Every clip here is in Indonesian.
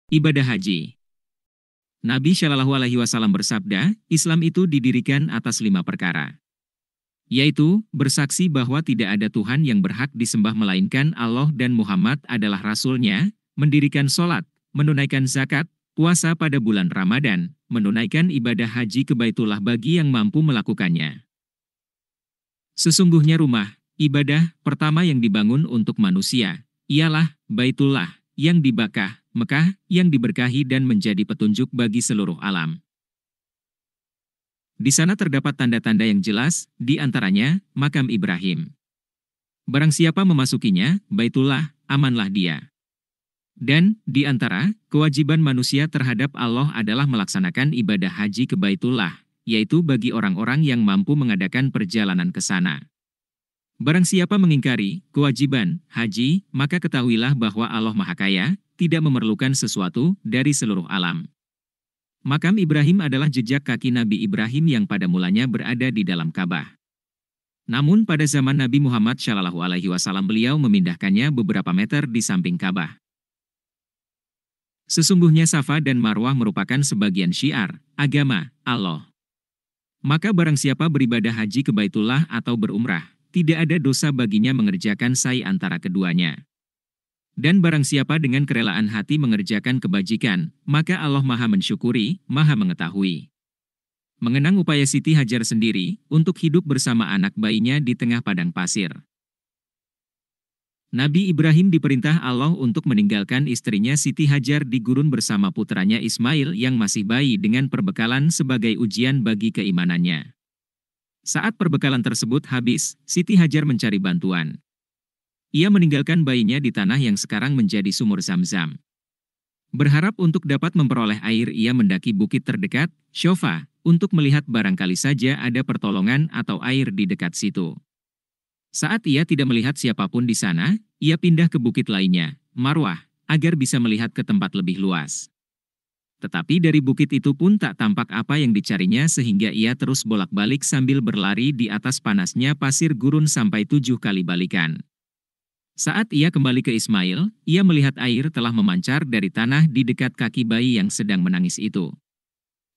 Ibadah haji. Nabi Shallallahu Alaihi Wasallam bersabda, Islam itu didirikan atas 5 perkara. Yaitu, bersaksi bahwa tidak ada Tuhan yang berhak disembah melainkan Allah dan Muhammad adalah Rasul-Nya, mendirikan sholat, menunaikan zakat, puasa pada bulan Ramadan, menunaikan ibadah haji ke Baitullah bagi yang mampu melakukannya. Sesungguhnya rumah, ibadah, pertama yang dibangun untuk manusia, ialah Baitullah, yang di Mekah, yang diberkahi dan menjadi petunjuk bagi seluruh alam. Di sana terdapat tanda-tanda yang jelas, di antaranya, makam Ibrahim. Barang siapa memasukinya, Baitullah, amanlah dia. Dan, di antara, kewajiban manusia terhadap Allah adalah melaksanakan ibadah haji ke Baitullah, yaitu bagi orang-orang yang mampu mengadakan perjalanan ke sana. Barang siapa mengingkari kewajiban haji, maka ketahuilah bahwa Allah Maha Kaya, tidak memerlukan sesuatu dari seluruh alam. Makam Ibrahim adalah jejak kaki Nabi Ibrahim yang pada mulanya berada di dalam Ka'bah. Namun pada zaman Nabi Muhammad Shallallahu Alaihi Wasallam beliau memindahkannya beberapa meter di samping Ka'bah. Sesungguhnya Safa dan Marwah merupakan sebagian syiar agama Allah. Maka barang siapa beribadah haji ke Baitullah atau berumrah, tidak ada dosa baginya mengerjakan sa'i antara keduanya. Dan barang siapa dengan kerelaan hati mengerjakan kebajikan, maka Allah Maha mensyukuri, Maha mengetahui. Mengenang upaya Siti Hajar sendiri untuk hidup bersama anak bayinya di tengah padang pasir. Nabi Ibrahim diperintah Allah untuk meninggalkan istrinya Siti Hajar di gurun bersama putranya Ismail yang masih bayi dengan perbekalan sebagai ujian bagi keimanannya. Saat perbekalan tersebut habis, Siti Hajar mencari bantuan. Ia meninggalkan bayinya di tanah yang sekarang menjadi sumur Zam-Zam. Berharap untuk dapat memperoleh air, ia mendaki bukit terdekat, Shofa, untuk melihat barangkali saja ada pertolongan atau air di dekat situ. Saat ia tidak melihat siapapun di sana, ia pindah ke bukit lainnya, Marwah, agar bisa melihat ke tempat lebih luas. Tetapi dari bukit itu pun tak tampak apa yang dicarinya sehingga ia terus bolak-balik sambil berlari di atas panasnya pasir gurun sampai 7 kali balikan. Saat ia kembali ke Ismail, ia melihat air telah memancar dari tanah di dekat kaki bayi yang sedang menangis itu.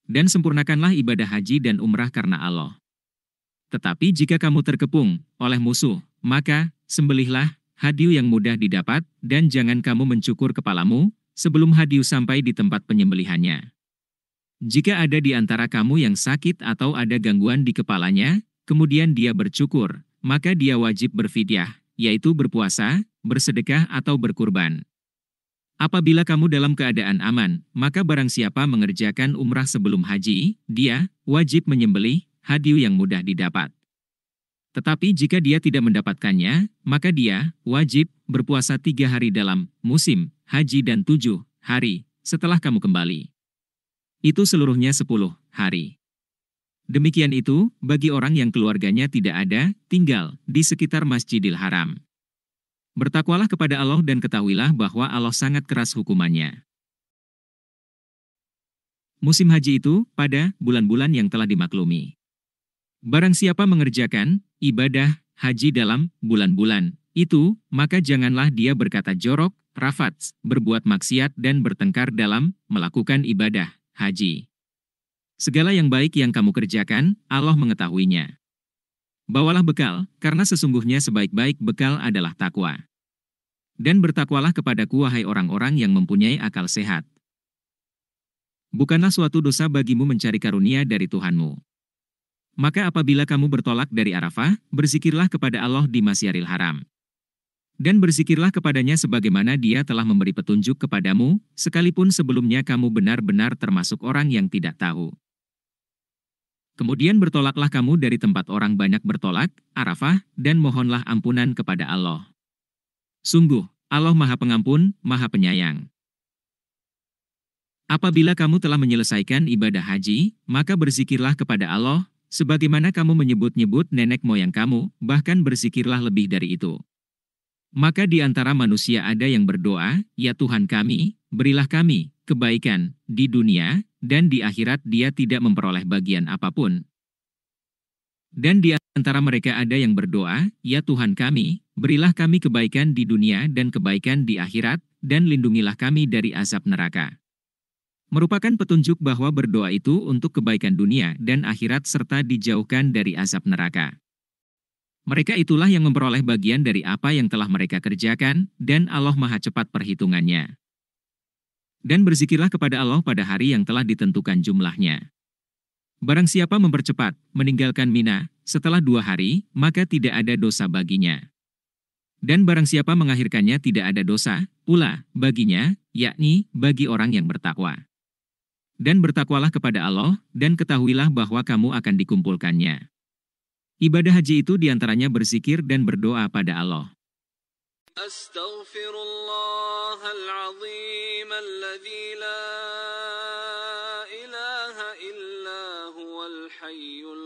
Dan sempurnakanlah ibadah haji dan umrah karena Allah. Tetapi jika kamu terkepung oleh musuh, maka sembelihlah hadiu yang mudah didapat, dan jangan kamu mencukur kepalamu sebelum hadiu sampai di tempat penyembelihannya. Jika ada di antara kamu yang sakit atau ada gangguan di kepalanya, kemudian dia bercukur, maka dia wajib berfidyah, yaitu berpuasa, bersedekah atau berkurban. Apabila kamu dalam keadaan aman, maka barang siapa mengerjakan umrah sebelum haji, dia wajib menyembelih hadiu yang mudah didapat. Tetapi jika dia tidak mendapatkannya, maka dia wajib berpuasa 3 hari dalam musim haji dan 7 hari setelah kamu kembali. Itu seluruhnya 10 hari. Demikian itu bagi orang yang keluarganya tidak ada tinggal di sekitar Masjidil Haram. Bertakwalah kepada Allah dan ketahuilah bahwa Allah sangat keras hukumannya. Musim haji itu pada bulan-bulan yang telah dimaklumi. Barang siapa mengerjakan ibadah haji dalam bulan-bulan itu, maka janganlah dia berkata jorok, rafats, berbuat maksiat dan bertengkar dalam melakukan ibadah haji. Segala yang baik yang kamu kerjakan, Allah mengetahuinya. Bawalah bekal, karena sesungguhnya sebaik-baik bekal adalah takwa. Dan bertakwalah kepadaku wahai orang-orang yang mempunyai akal sehat. Bukanlah suatu dosa bagimu mencari karunia dari Tuhanmu. Maka apabila kamu bertolak dari Arafah, berzikirlah kepada Allah di Masyaril Haram. Dan berzikirlah kepadanya sebagaimana Dia telah memberi petunjuk kepadamu, sekalipun sebelumnya kamu benar-benar termasuk orang yang tidak tahu. Kemudian bertolaklah kamu dari tempat orang banyak bertolak, Arafah, dan mohonlah ampunan kepada Allah. Sungguh, Allah Maha Pengampun, Maha Penyayang. Apabila kamu telah menyelesaikan ibadah haji, maka berzikirlah kepada Allah, sebagaimana kamu menyebut-nyebut nenek moyang kamu, bahkan berzikirlah lebih dari itu. Maka di antara manusia ada yang berdoa, "Ya Tuhan kami, berilah kami kebaikan di dunia, dan di akhirat dia tidak memperoleh bagian apapun." Dan di antara mereka ada yang berdoa, "Ya Tuhan kami, berilah kami kebaikan di dunia dan kebaikan di akhirat, dan lindungilah kami dari azab neraka. Merupakan petunjuk bahwa berdoa itu untuk kebaikan dunia dan akhirat serta dijauhkan dari azab neraka. Mereka itulah yang memperoleh bagian dari apa yang telah mereka kerjakan, dan Allah Maha Cepat perhitungannya. Dan berzikirlah kepada Allah pada hari yang telah ditentukan jumlahnya. Barang siapa mempercepat, meninggalkan Mina, setelah 2 hari, maka tidak ada dosa baginya. Dan barang siapa mengakhirkannya tidak ada dosa, pula, baginya, yakni, bagi orang yang bertakwa. Dan bertakwalah kepada Allah, dan ketahuilah bahwa kamu akan dikumpulkannya. Ibadah haji itu diantaranya berzikir dan berdoa pada Allah. Astaghfirullahaladzim alladzi la ilaha illa huwal hayyul